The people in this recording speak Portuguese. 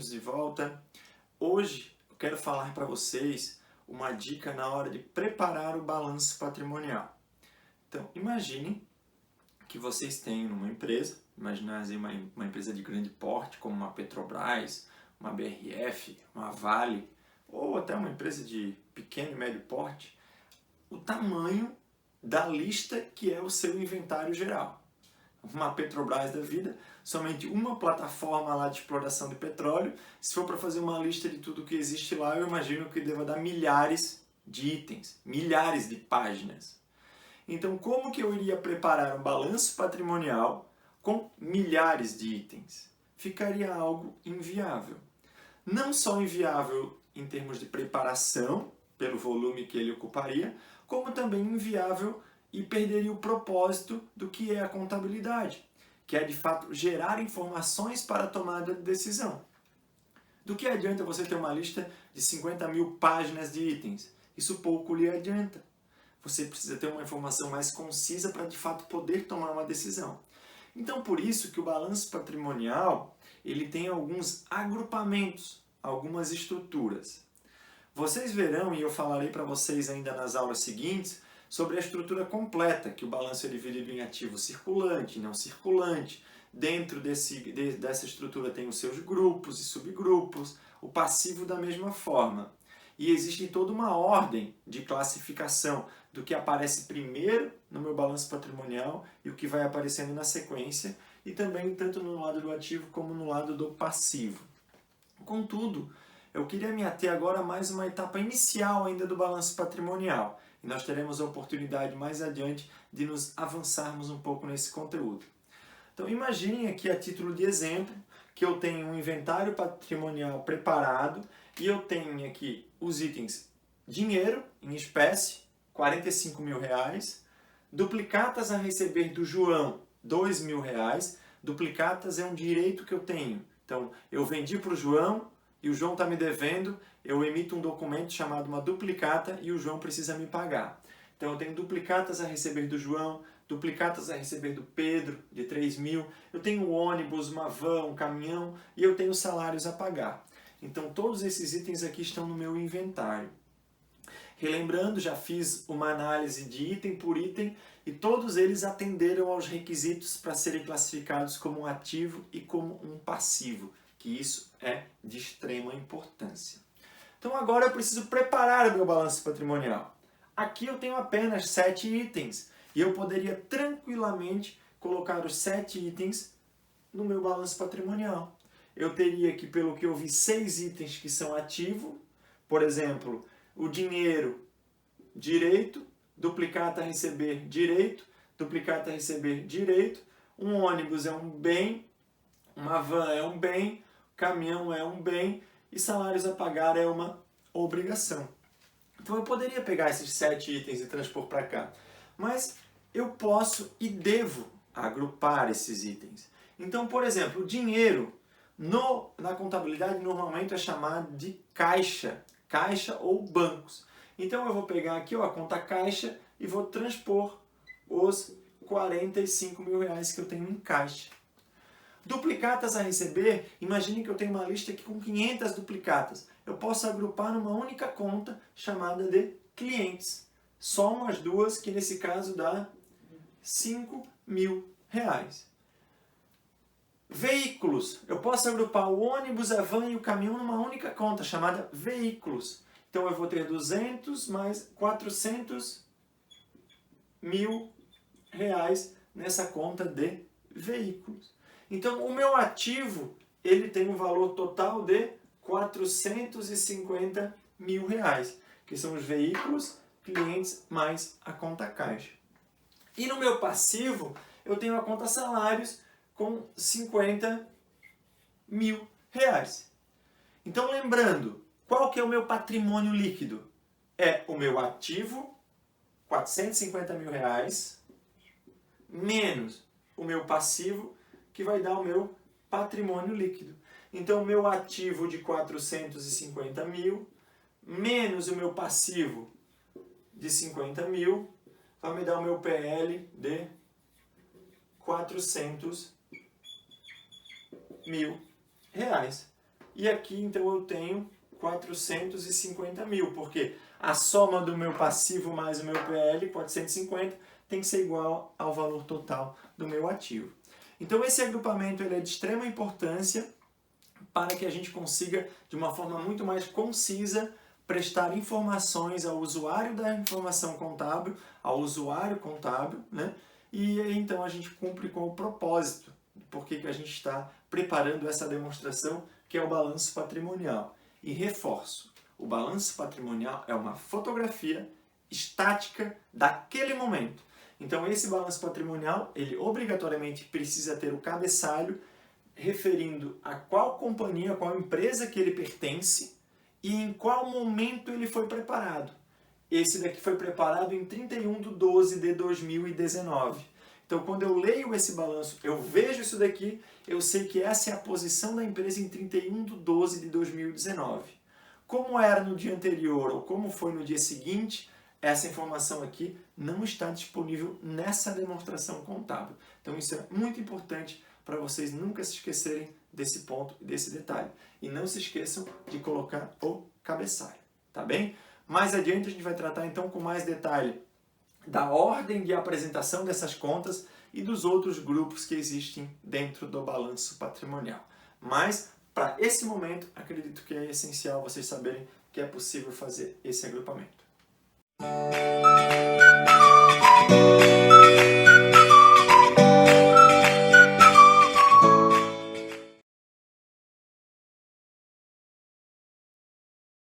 bem-vindos de volta. Hoje eu quero falar para vocês uma dica na hora de preparar o balanço patrimonial. Então, imagine que vocês têm uma empresa, uma empresa de grande porte, como uma Petrobras, uma BRF, uma Vale, ou até uma empresa de pequeno e médio porte, o tamanho da lista que é o seu inventário geral. Uma Petrobras da vida, somente uma plataforma lá de exploração de petróleo. Se for para fazer uma lista de tudo que existe lá, eu imagino que deva dar milhares de itens, milhares de páginas. Então, como que eu iria preparar um balanço patrimonial com milhares de itens? Ficaria algo inviável. Não só inviável em termos de preparação, pelo volume que ele ocuparia, como também inviável e perderia o propósito do que é a contabilidade, que é de fato gerar informações para a tomada de decisão. Do que adianta você ter uma lista de 50 mil páginas de itens? Isso pouco lhe adianta. Você precisa ter uma informação mais concisa para de fato poder tomar uma decisão. Então por isso que o balanço patrimonial ele tem alguns agrupamentos, algumas estruturas. Vocês verão, e eu falarei para vocês ainda nas aulas seguintes, sobre a estrutura completa, que o balanço é dividido em ativo circulante e não circulante. Dentro dessa estrutura tem os seus grupos e subgrupos, o passivo da mesma forma. E existe toda uma ordem de classificação do que aparece primeiro no meu balanço patrimonial e o que vai aparecendo na sequência, e também tanto no lado do ativo como no lado do passivo. Contudo, eu queria me ater agora a mais uma etapa inicial ainda do balanço patrimonial. E nós teremos a oportunidade mais adiante de nos avançarmos um pouco nesse conteúdo. Então imaginem aqui a título de exemplo que eu tenho um inventário patrimonial preparado e eu tenho aqui os itens dinheiro em espécie, R$45 mil, duplicatas a receber do João, R$2.000, duplicatas é um direito que eu tenho. Então eu vendi para o João, e o João está me devendo, eu emito um documento chamado uma duplicata e o João precisa me pagar. Então eu tenho duplicatas a receber do João, duplicatas a receber do Pedro, de 3 mil, eu tenho um ônibus, uma van, um caminhão e eu tenho salários a pagar. Então todos esses itens aqui estão no meu inventário. Relembrando, já fiz uma análise de item por item e todos eles atenderam aos requisitos para serem classificados como um ativo e como um passivo, que isso é de extrema importância. Então agora eu preciso preparar o meu balanço patrimonial. Aqui eu tenho apenas 7 itens e eu poderia tranquilamente colocar os 7 itens no meu balanço patrimonial. Eu teria aqui, pelo que eu vi, 6 itens que são ativo, por exemplo, o dinheiro, direito, duplicata a receber, direito, duplicata a receber, direito, um ônibus é um bem, uma van é um bem, caminhão é um bem e salários a pagar é uma obrigação. Então eu poderia pegar esses 7 itens e transpor para cá, mas eu posso e devo agrupar esses itens. Então, por exemplo, o dinheiro na contabilidade normalmente é chamado de caixa ou bancos. Então eu vou pegar aqui a conta caixa e vou transpor os R$45 mil que eu tenho em caixa. Duplicatas a receber, imagine que eu tenho uma lista aqui com 500 duplicatas. Eu posso agrupar numa única conta chamada de clientes. Somo as duas, que nesse caso dá R$5 mil. Veículos, eu posso agrupar o ônibus, a van e o caminhão numa única conta chamada veículos. Então eu vou ter 200 mais R$400 mil nessa conta de veículos. Então, o meu ativo, ele tem um valor total de R$450 mil, que são os veículos, clientes, mais a conta caixa. E no meu passivo, eu tenho a conta salários com R$50 mil. Então, lembrando, qual que é o meu patrimônio líquido? É o meu ativo, R$450 mil, menos o meu passivo, que vai dar o meu patrimônio líquido. Então, o meu ativo de 450 mil, menos o meu passivo de 50 mil, vai me dar o meu PL de 400 mil. e aqui então eu tenho 450 mil, porque a soma do meu passivo mais o meu PL, 450, tem que ser igual ao valor total do meu ativo. Então esse agrupamento ele é de extrema importância para que a gente consiga, de uma forma muito mais concisa, prestar informações ao usuário da informação contábil, ao usuário contábil, né? E aí, então a gente cumpre com o propósito, por que a gente está preparando essa demonstração, que é o balanço patrimonial. E reforço, o balanço patrimonial é uma fotografia estática daquele momento. Então esse balanço patrimonial, ele obrigatoriamente precisa ter o cabeçalho referindo a qual companhia, qual empresa que ele pertence e em qual momento ele foi preparado. Esse daqui foi preparado em 31/12 de 2019. Então, quando eu leio esse balanço, eu vejo isso daqui, eu sei que essa é a posição da empresa em 31/12 de 2019. Como era no dia anterior ou como foi no dia seguinte, essa informação aqui não está disponível nessa demonstração contábil. Então, isso é muito importante para vocês nunca se esquecerem desse ponto e desse detalhe. E não se esqueçam de colocar o cabeçalho, tá bem? Mais adiante a gente vai tratar então com mais detalhe da ordem de apresentação dessas contas e dos outros grupos que existem dentro do balanço patrimonial. Mas, para esse momento, acredito que é essencial vocês saberem que é possível fazer esse agrupamento.